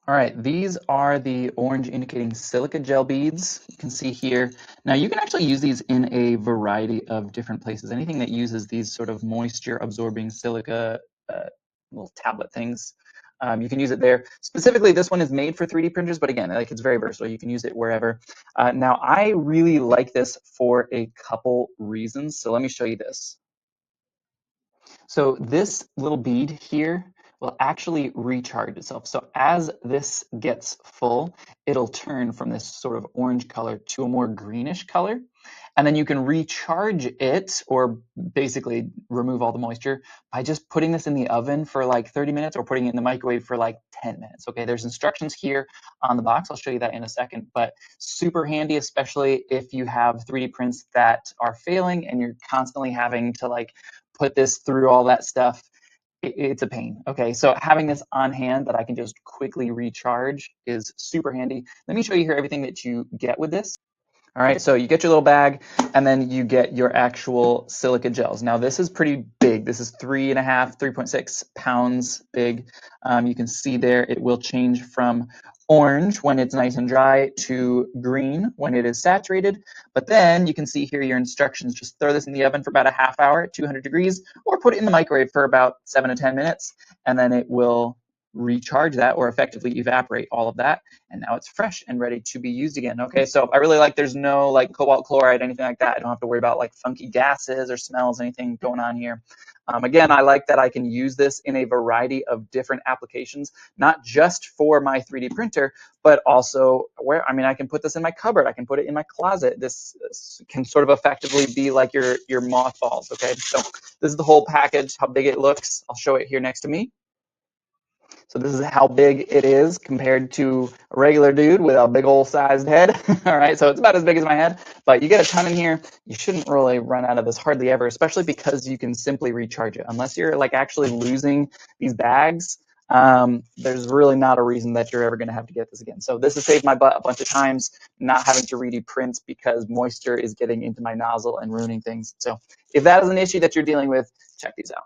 All right, these are the orange indicating silica gel beads. You can see here. Now you can actually use these in a variety of different places. Anything that uses these sort of moisture absorbing silica little tablet things, you can use it there. Specifically, this one is made for 3D printers, but again, like it's very versatile. You can use it wherever. Now I really like this for a couple reasons. So let me show you this. So this little bead here will actually recharge itself. So as this gets full, it'll turn from this sort of orange color to a more greenish color. And then you can recharge it or basically remove all the moisture by just putting this in the oven for like 30 minutes or putting it in the microwave for like 10 minutes. Okay, there's instructions here on the box. I'll show you that in a second, but super handy, especially if you have 3D prints that are failing and you're constantly having to like put this through all that stuff. It's a pain. Okay, so having this on hand that I can just quickly recharge is super handy. Let me show you here everything that you get with this. All right, so you get your little bag and then you get your actual silica gels. Now this is pretty big. This is 3.6 pounds big. You can see there it will change from orange when it's nice and dry to green when it is saturated. But then you can see here your instructions. Just throw this in the oven for about a half hour at 200 degrees or put it in the microwave for about 7 to 10 minutes and then it will recharge that or effectively evaporate all of that, and now it's fresh and ready to be used again. Okay, so I really like there's no like cobalt chloride, anything like that. I don't have to worry about like funky gases or smells, anything going on here. Again, I like that I can use this in a variety of different applications, not just for my 3D printer, but also where, I mean, I can put this in my cupboard, I can put it in my closet. This can sort of effectively be like your mothballs, okay? So this is the whole package, how big it looks. I'll show it here next to me. So this is how big it is compared to a regular dude with a big old sized head. All right, so it's about as big as my head, but you get a ton in here. You shouldn't really run out of this hardly ever, especially because you can simply recharge it. Unless you're like actually losing these bags, there's really not a reason that you're ever gonna have to get this again. So this has saved my butt a bunch of times, not having to redo prints because moisture is getting into my nozzle and ruining things. So if that is an issue that you're dealing with, check these out.